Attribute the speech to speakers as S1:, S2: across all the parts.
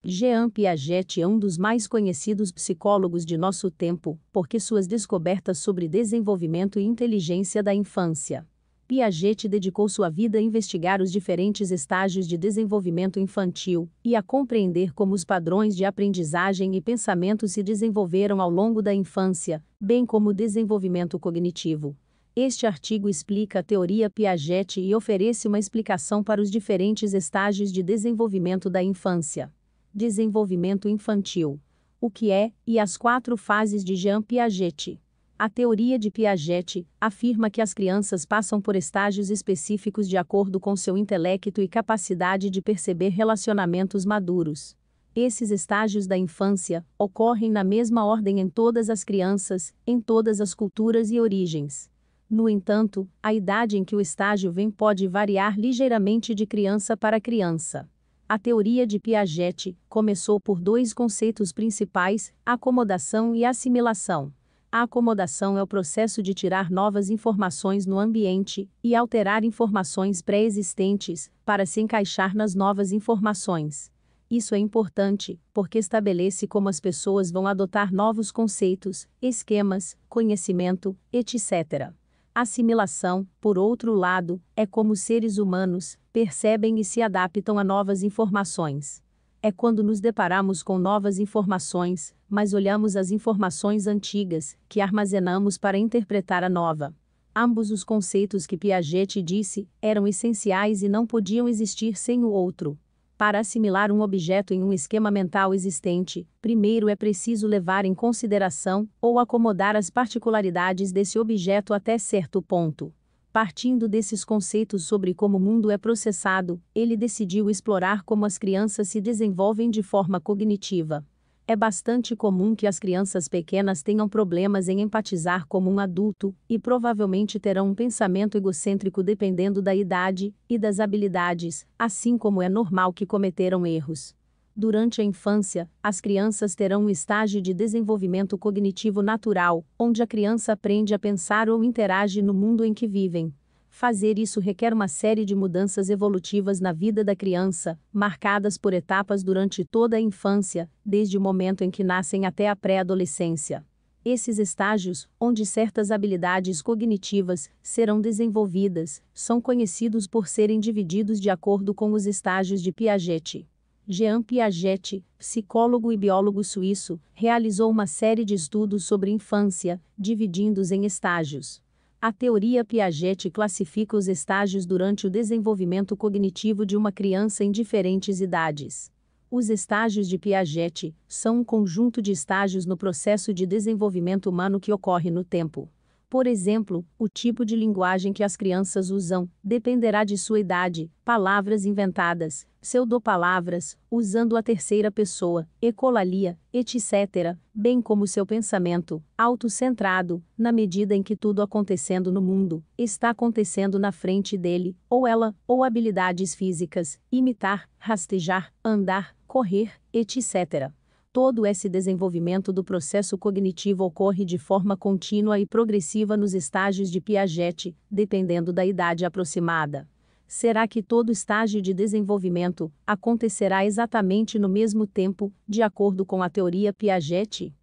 S1: Jean Piaget é um dos mais conhecidos psicólogos de nosso tempo, porque suas descobertas sobre desenvolvimento e inteligência da infância. Piaget dedicou sua vida a investigar os diferentes estágios de desenvolvimento infantil e a compreender como os padrões de aprendizagem e pensamento se desenvolveram ao longo da infância, bem como o desenvolvimento cognitivo. Este artigo explica a teoria Piaget e oferece uma explicação para os diferentes estágios de desenvolvimento da infância. Desenvolvimento infantil. O que é, e as 4 fases de Jean Piaget. A teoria de Piaget afirma que as crianças passam por estágios específicos de acordo com seu intelecto e capacidade de perceber relacionamentos maduros. Esses estágios da infância ocorrem na mesma ordem em todas as crianças, em todas as culturas e origens. No entanto, a idade em que o estágio vem pode variar ligeiramente de criança para criança. A teoria de Piaget começou por 2 conceitos principais: acomodação e assimilação. A acomodação é o processo de tirar novas informações no ambiente e alterar informações pré-existentes para se encaixar nas novas informações. Isso é importante, porque estabelece como as pessoas vão adotar novos conceitos, esquemas, conhecimento, etc. Assimilação, por outro lado, é como os seres humanos percebem e se adaptam a novas informações. É quando nos deparamos com novas informações, mas olhamos as informações antigas, que armazenamos para interpretar a nova. Ambos os conceitos que Piaget disse eram essenciais e não podiam existir sem o outro. Para assimilar um objeto em um esquema mental existente, primeiro é preciso levar em consideração ou acomodar as particularidades desse objeto até certo ponto. Partindo desses conceitos sobre como o mundo é processado, ele decidiu explorar como as crianças se desenvolvem de forma cognitiva. É bastante comum que as crianças pequenas tenham problemas em empatizar como um adulto, e provavelmente terão um pensamento egocêntrico dependendo da idade e das habilidades, assim como é normal que cometeram erros. Durante a infância, as crianças terão um estágio de desenvolvimento cognitivo natural, onde a criança aprende a pensar ou interage no mundo em que vivem. Fazer isso requer uma série de mudanças evolutivas na vida da criança, marcadas por etapas durante toda a infância, desde o momento em que nascem até a pré-adolescência. Esses estágios, onde certas habilidades cognitivas serão desenvolvidas, são conhecidos por serem divididos de acordo com os estágios de Piaget. Jean Piaget, psicólogo e biólogo suíço, realizou uma série de estudos sobre infância, dividindo-os em estágios. A teoria Piaget classifica os estágios durante o desenvolvimento cognitivo de uma criança em diferentes idades. Os estágios de Piaget são um conjunto de estágios no processo de desenvolvimento humano que ocorre no tempo. Por exemplo, o tipo de linguagem que as crianças usam dependerá de sua idade, palavras inventadas, pseudopalavras, usando a terceira pessoa, ecolalia, etc., bem como seu pensamento, autocentrado, na medida em que tudo acontecendo no mundo está acontecendo na frente dele, ou ela, ou habilidades físicas, imitar, rastejar, andar, correr, etc. Todo esse desenvolvimento do processo cognitivo ocorre de forma contínua e progressiva nos estágios de Piaget, dependendo da idade aproximada. Será que todo estágio de desenvolvimento acontecerá exatamente no mesmo tempo, de acordo com a teoria Piaget?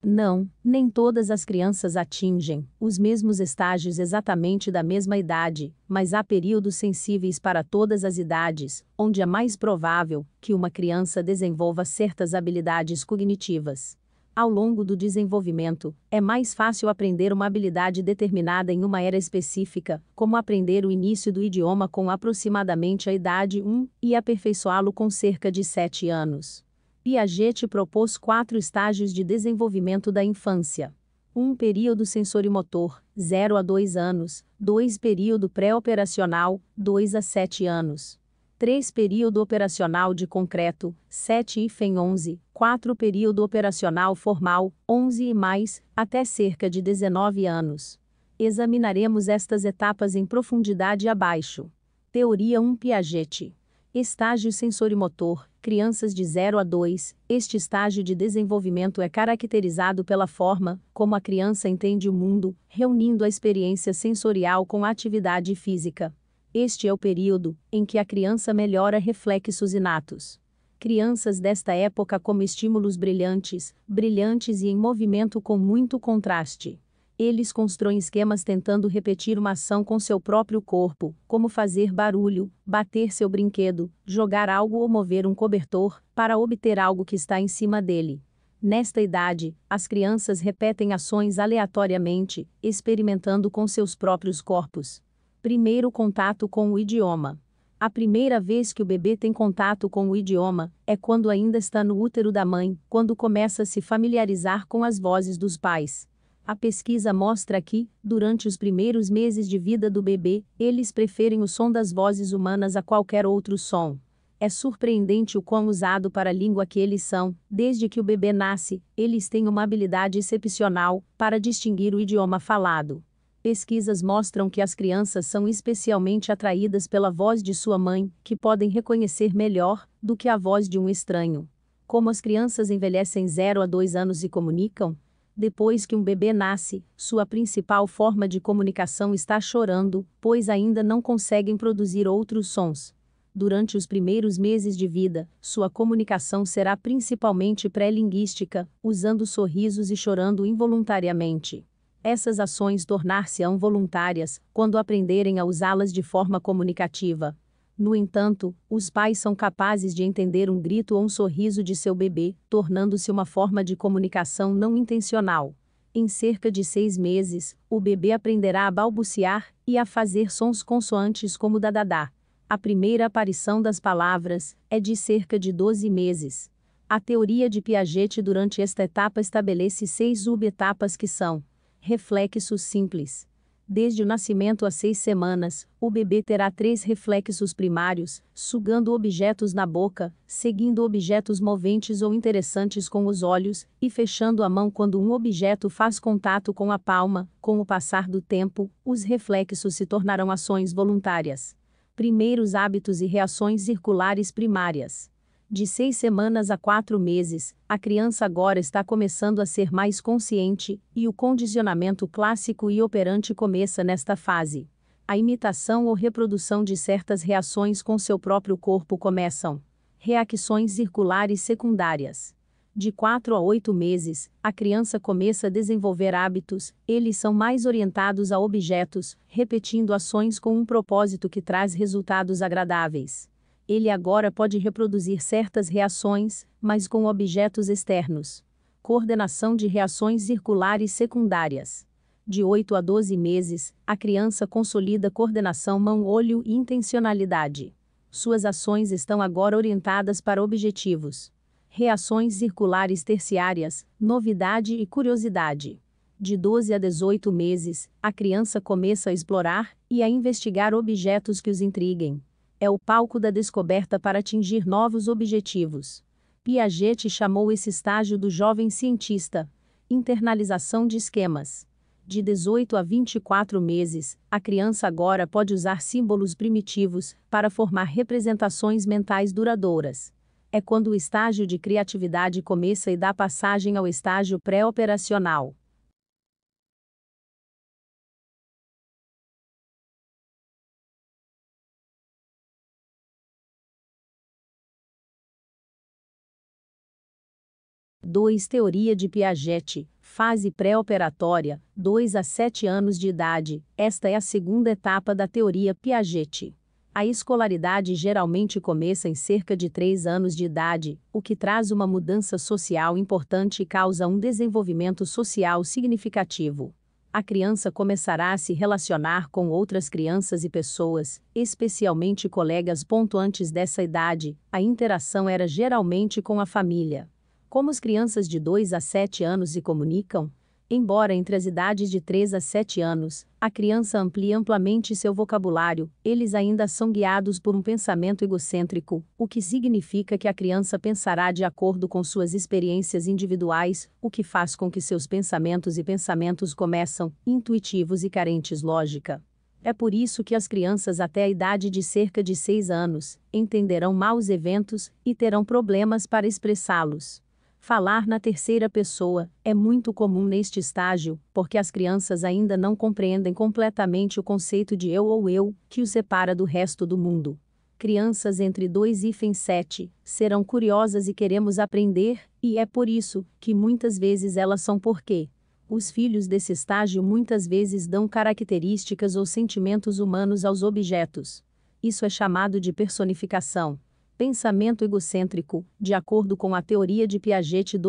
S1: Não, nem todas as crianças atingem os mesmos estágios exatamente da mesma idade, mas há períodos sensíveis para todas as idades, onde é mais provável que uma criança desenvolva certas habilidades cognitivas. Ao longo do desenvolvimento, é mais fácil aprender uma habilidade determinada em uma era específica, como aprender o início do idioma com aproximadamente a idade 1 e aperfeiçoá-lo com cerca de 7 anos. Piaget propôs 4 estágios de desenvolvimento da infância. 1 período sensorimotor, 0 a 2 anos, 2 período pré-operacional, 2 a 7 anos. 3 período operacional de concreto, 7 e 11, 4 período operacional formal, 11 e mais, até cerca de 19 anos. Examinaremos estas etapas em profundidade abaixo. Teoria 1 Piaget. Estágio sensorimotor, crianças de 0 a 2. Este estágio de desenvolvimento é caracterizado pela forma como a criança entende o mundo, reunindo a experiência sensorial com a atividade física. Este é o período em que a criança melhora reflexos inatos. Crianças desta época como estímulos brilhantes e em movimento com muito contraste. Eles constroem esquemas tentando repetir uma ação com seu próprio corpo, como fazer barulho, bater seu brinquedo, jogar algo ou mover um cobertor, para obter algo que está em cima dele. Nesta idade, as crianças repetem ações aleatoriamente, experimentando com seus próprios corpos. Primeiro contato com o idioma. A primeira vez que o bebê tem contato com o idioma é quando ainda está no útero da mãe, quando começa a se familiarizar com as vozes dos pais. A pesquisa mostra que, durante os primeiros meses de vida do bebê, eles preferem o som das vozes humanas a qualquer outro som. É surpreendente o quão usado para a língua que eles são. Desde que o bebê nasce, eles têm uma habilidade excepcional para distinguir o idioma falado. Pesquisas mostram que as crianças são especialmente atraídas pela voz de sua mãe, que podem reconhecer melhor do que a voz de um estranho. Como as crianças envelhecem 0 a 2 anos e comunicam? Depois que um bebê nasce, sua principal forma de comunicação está chorando, pois ainda não conseguem produzir outros sons. Durante os primeiros meses de vida, sua comunicação será principalmente pré-linguística, usando sorrisos e chorando involuntariamente. Essas ações tornar-se-ão voluntárias quando aprenderem a usá-las de forma comunicativa. No entanto, os pais são capazes de entender um grito ou um sorriso de seu bebê, tornando-se uma forma de comunicação não intencional. Em cerca de 6 meses, o bebê aprenderá a balbuciar e a fazer sons consoantes como dadadá. A primeira aparição das palavras é de cerca de 12 meses. A teoria de Piaget durante esta etapa estabelece 6 subetapas que são: reflexos simples. Desde o nascimento a 6 semanas, o bebê terá 3 reflexos primários, sugando objetos na boca, seguindo objetos moventes ou interessantes com os olhos, e fechando a mão quando um objeto faz contato com a palma. Com o passar do tempo, os reflexos se tornarão ações voluntárias. Primeiros hábitos e reações circulares primárias. De 6 semanas a 4 meses, a criança agora está começando a ser mais consciente, e o condicionamento clássico e operante começa nesta fase. A imitação ou reprodução de certas reações com seu próprio corpo começam. Reações circulares secundárias. De 4 a 8 meses, a criança começa a desenvolver hábitos, eles são mais orientados a objetos, repetindo ações com um propósito que traz resultados agradáveis. Ele agora pode reproduzir certas reações, mas com objetos externos. Coordenação de reações circulares secundárias. De 8 a 12 meses, a criança consolida coordenação mão-olho e intencionalidade. Suas ações estão agora orientadas para objetivos. Reações circulares terciárias, novidade e curiosidade. De 12 a 18 meses, a criança começa a explorar e a investigar objetos que os intriguem. É o palco da descoberta para atingir novos objetivos. Piaget chamou esse estágio do jovem cientista. Internalização de esquemas. De 18 a 24 meses, a criança agora pode usar símbolos primitivos para formar representações mentais duradouras. É quando o estágio de criatividade começa e dá passagem ao estágio pré-operacional. Teoria de Piaget, fase pré-operatória, 2 a 7 anos de idade. Esta é a segunda etapa da teoria Piaget. A escolaridade geralmente começa em cerca de 3 anos de idade, o que traz uma mudança social importante e causa um desenvolvimento social significativo. A criança começará a se relacionar com outras crianças e pessoas, especialmente colegas. Antes dessa idade, a interação era geralmente com a família. Como as crianças de 2 a 7 anos se comunicam? Embora entre as idades de 3 a 7 anos, a criança amplie amplamente seu vocabulário, eles ainda são guiados por um pensamento egocêntrico, o que significa que a criança pensará de acordo com suas experiências individuais, o que faz com que seus pensamentos começam intuitivos e carentes lógica. É por isso que as crianças até a idade de cerca de 6 anos entenderão maus eventos e terão problemas para expressá-los. Falar na terceira pessoa é muito comum neste estágio, porque as crianças ainda não compreendem completamente o conceito de eu ou eu, que os separa do resto do mundo. Crianças entre 2 e 7 serão curiosas e queremos aprender, e é por isso que muitas vezes elas são porque os filhos desse estágio muitas vezes dão características ou sentimentos humanos aos objetos. Isso é chamado de personificação. Pensamento egocêntrico, de acordo com a teoria de Piaget.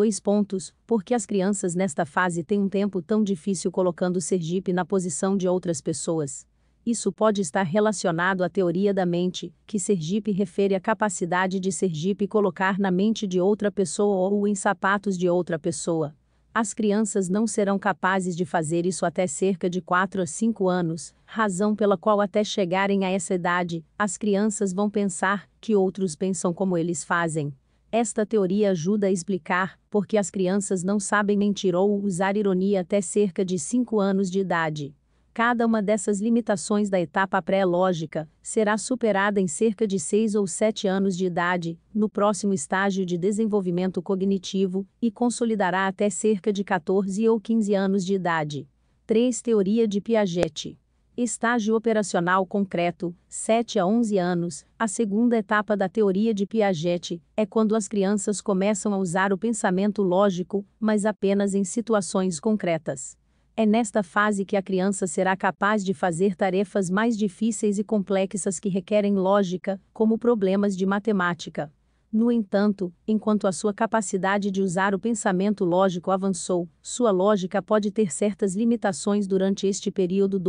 S1: Porque as crianças nesta fase têm um tempo tão difícil colocando Sergipe na posição de outras pessoas. Isso pode estar relacionado à teoria da mente, que Sergipe refere à capacidade de Sergipe colocar na mente de outra pessoa ou em sapatos de outra pessoa. As crianças não serão capazes de fazer isso até cerca de 4 a 5 anos, razão pela qual até chegarem a essa idade, as crianças vão pensar que outros pensam como eles fazem. Esta teoria ajuda a explicar porque as crianças não sabem mentir ou usar ironia até cerca de 5 anos de idade. Cada uma dessas limitações da etapa pré-lógica será superada em cerca de 6 ou 7 anos de idade, no próximo estágio de desenvolvimento cognitivo, e consolidará até cerca de 14 ou 15 anos de idade. 3. Teoria de Piaget. Estágio operacional concreto, 7 a 11 anos. A segunda etapa da teoria de Piaget é quando as crianças começam a usar o pensamento lógico, mas apenas em situações concretas. É nesta fase que a criança será capaz de fazer tarefas mais difíceis e complexas que requerem lógica, como problemas de matemática. No entanto, enquanto a sua capacidade de usar o pensamento lógico avançou, sua lógica pode ter certas limitações durante este período.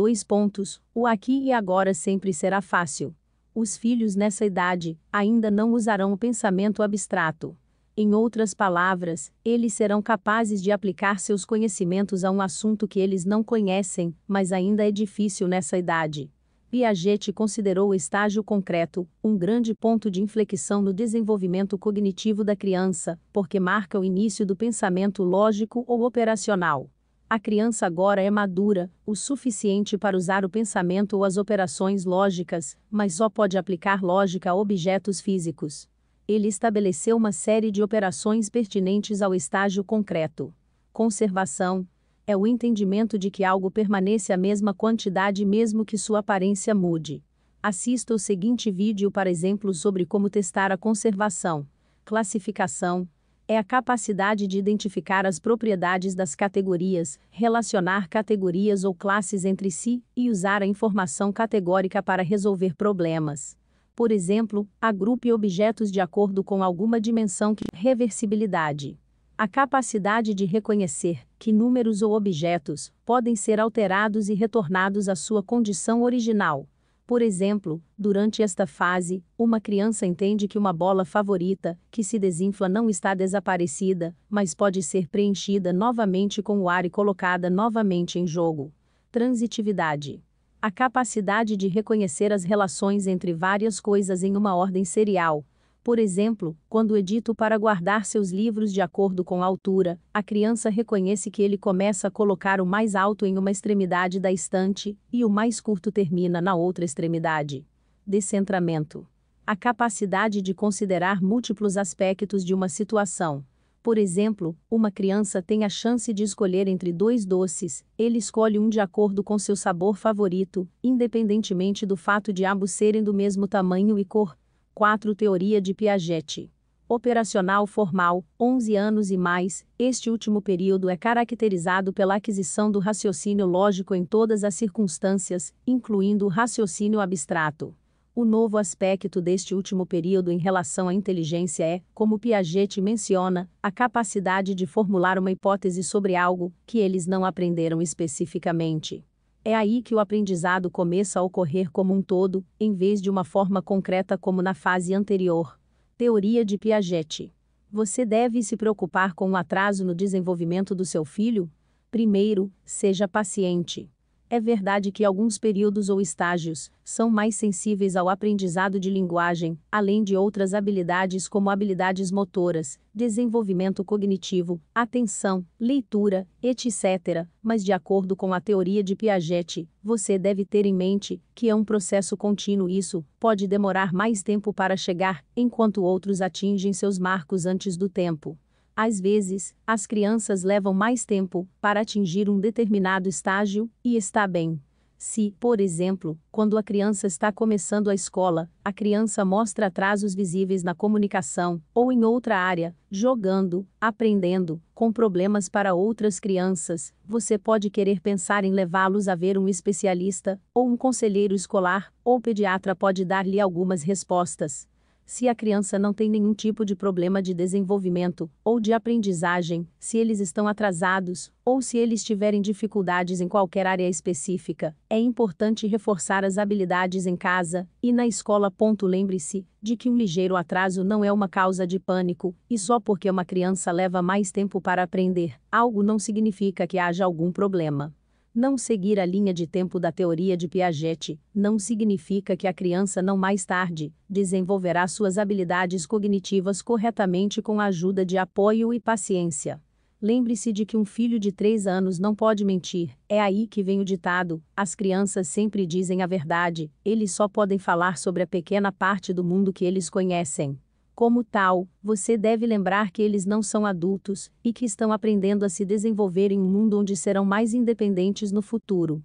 S1: O aqui e agora sempre será fácil. Os filhos nessa idade ainda não usarão o pensamento abstrato. Em outras palavras, eles serão capazes de aplicar seus conhecimentos a um assunto que eles não conhecem, mas ainda é difícil nessa idade. Piaget considerou o estágio concreto um grande ponto de inflexão no desenvolvimento cognitivo da criança, porque marca o início do pensamento lógico ou operacional. A criança agora é madura o suficiente para usar o pensamento ou as operações lógicas, mas só pode aplicar lógica a objetos físicos. Ele estabeleceu uma série de operações pertinentes ao estágio concreto. Conservação é o entendimento de que algo permanece a mesma quantidade mesmo que sua aparência mude. Assista o seguinte vídeo para exemplos sobre como testar a conservação. Classificação é a capacidade de identificar as propriedades das categorias, relacionar categorias ou classes entre si e usar a informação categórica para resolver problemas. Por exemplo, agrupe objetos de acordo com alguma dimensão. Reversibilidade. A capacidade de reconhecer que números ou objetos podem ser alterados e retornados à sua condição original. Por exemplo, durante esta fase, uma criança entende que uma bola favorita, que se desinfla, não está desaparecida, mas pode ser preenchida novamente com o ar e colocada novamente em jogo. Transitividade. A capacidade de reconhecer as relações entre várias coisas em uma ordem serial. Por exemplo, quando edito para guardar seus livros de acordo com a altura, a criança reconhece que ele começa a colocar o mais alto em uma extremidade da estante, e o mais curto termina na outra extremidade. Descentramento. A capacidade de considerar múltiplos aspectos de uma situação. Por exemplo, uma criança tem a chance de escolher entre 2 doces, ele escolhe um de acordo com seu sabor favorito, independentemente do fato de ambos serem do mesmo tamanho e cor. 4. Teoria de Piaget. Operacional formal, 11 anos e mais. Este último período é caracterizado pela aquisição do raciocínio lógico em todas as circunstâncias, incluindo o raciocínio abstrato. O novo aspecto deste último período em relação à inteligência é, como Piaget menciona, a capacidade de formular uma hipótese sobre algo que eles não aprenderam especificamente. É aí que o aprendizado começa a ocorrer como um todo, em vez de uma forma concreta como na fase anterior. Teoria de Piaget. Você deve se preocupar com o atraso no desenvolvimento do seu filho? Primeiro, seja paciente. É verdade que alguns períodos ou estágios são mais sensíveis ao aprendizado de linguagem, além de outras habilidades como habilidades motoras, desenvolvimento cognitivo, atenção, leitura, etc. Mas de acordo com a teoria de Piaget, você deve ter em mente que é um processo contínuo e isso pode demorar mais tempo para chegar, enquanto outros atingem seus marcos antes do tempo. Às vezes, as crianças levam mais tempo para atingir um determinado estágio, e está bem. Se, por exemplo, quando a criança está começando a escola, a criança mostra atrasos visíveis na comunicação, ou em outra área, jogando, aprendendo, com problemas para outras crianças, você pode querer pensar em levá-los a ver um especialista, ou um conselheiro escolar, ou pediatra pode dar-lhe algumas respostas. Se a criança não tem nenhum tipo de problema de desenvolvimento ou de aprendizagem, se eles estão atrasados, ou se eles tiverem dificuldades em qualquer área específica, é importante reforçar as habilidades em casa e na escola. Lembre-se de que um ligeiro atraso não é uma causa de pânico, e só porque uma criança leva mais tempo para aprender, algo não significa que haja algum problema. Não seguir a linha de tempo da teoria de Piaget não significa que a criança não mais tarde desenvolverá suas habilidades cognitivas corretamente com a ajuda de apoio e paciência. Lembre-se de que um filho de 3 anos não pode mentir, é aí que vem o ditado: as crianças sempre dizem a verdade, eles só podem falar sobre a pequena parte do mundo que eles conhecem. Como tal, você deve lembrar que eles não são adultos e que estão aprendendo a se desenvolver em um mundo onde serão mais independentes no futuro.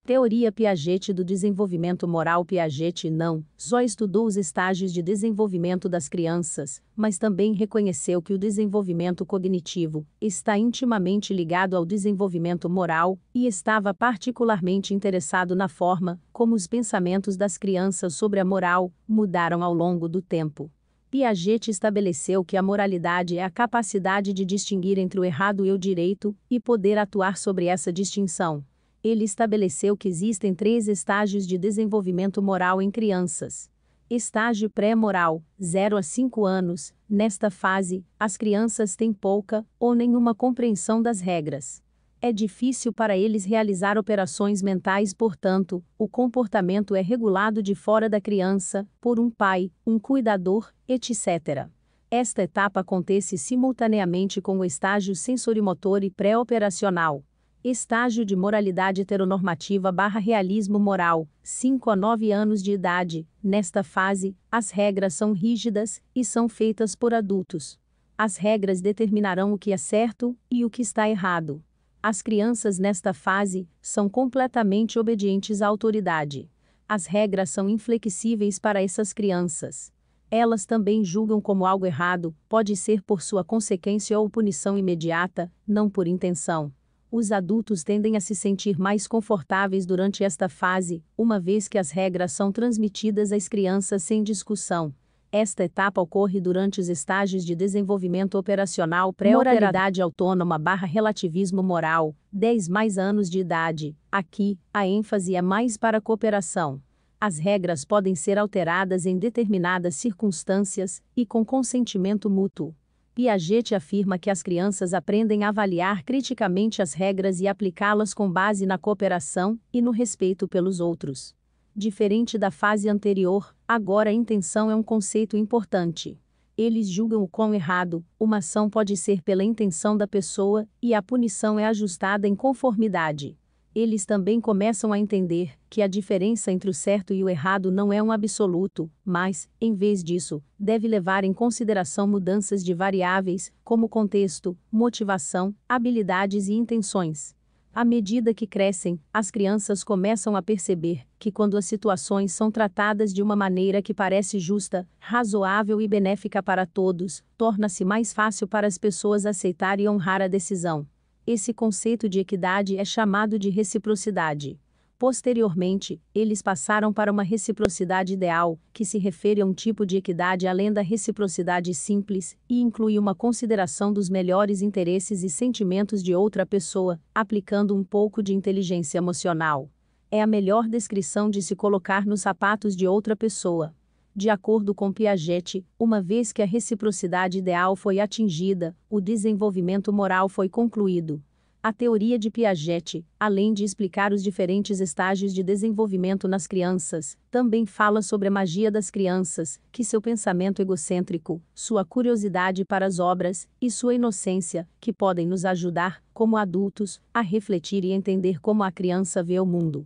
S1: Teoria Piaget do desenvolvimento moral. Piaget não só estudou os estágios de desenvolvimento das crianças, mas também reconheceu que o desenvolvimento cognitivo está intimamente ligado ao desenvolvimento moral, e estava particularmente interessado na forma como os pensamentos das crianças sobre a moral mudaram ao longo do tempo. Piaget estabeleceu que a moralidade é a capacidade de distinguir entre o errado e o direito, e poder atuar sobre essa distinção. Ele estabeleceu que existem 3 estágios de desenvolvimento moral em crianças. Estágio pré-moral, 0 a 5 anos. Nesta fase, as crianças têm pouca ou nenhuma compreensão das regras. É difícil para eles realizar operações mentais, portanto, o comportamento é regulado de fora da criança, por um pai, um cuidador, etc. Esta etapa acontece simultaneamente com o estágio sensorimotor e pré-operacional. Estágio de moralidade heteronormativa/realismo moral, 5 a 9 anos de idade. Nesta fase, as regras são rígidas e são feitas por adultos. As regras determinarão o que é certo e o que está errado. As crianças nesta fase são completamente obedientes à autoridade. As regras são inflexíveis para essas crianças. Elas também julgam como algo errado, pode ser por sua consequência ou punição imediata, não por intenção. Os adultos tendem a se sentir mais confortáveis durante esta fase, uma vez que as regras são transmitidas às crianças sem discussão. Esta etapa ocorre durante os estágios de desenvolvimento operacional pré-moralidade autônoma/relativismo moral, 10 mais anos de idade. Aqui, a ênfase é mais para a cooperação. As regras podem ser alteradas em determinadas circunstâncias e com consentimento mútuo. Piaget afirma que as crianças aprendem a avaliar criticamente as regras e aplicá-las com base na cooperação e no respeito pelos outros. Diferente da fase anterior, agora a intenção é um conceito importante. Eles julgam o quão errado uma ação pode ser pela intenção da pessoa, e a punição é ajustada em conformidade. Eles também começam a entender que a diferença entre o certo e o errado não é um absoluto, mas, em vez disso, deve levar em consideração mudanças de variáveis, como contexto, motivação, habilidades e intenções. À medida que crescem, as crianças começam a perceber que quando as situações são tratadas de uma maneira que parece justa, razoável e benéfica para todos, torna-se mais fácil para as pessoas aceitar e honrar a decisão. Esse conceito de equidade é chamado de reciprocidade. Posteriormente, eles passaram para uma reciprocidade ideal, que se refere a um tipo de equidade além da reciprocidade simples, e inclui uma consideração dos melhores interesses e sentimentos de outra pessoa, aplicando um pouco de inteligência emocional. É a melhor descrição de se colocar nos sapatos de outra pessoa. De acordo com Piaget, uma vez que a reciprocidade ideal foi atingida, o desenvolvimento moral foi concluído. A teoria de Piaget, além de explicar os diferentes estágios de desenvolvimento nas crianças, também fala sobre a magia das crianças, que seu pensamento egocêntrico, sua curiosidade para as obras e sua inocência, que podem nos ajudar, como adultos, a refletir e entender como a criança vê o mundo.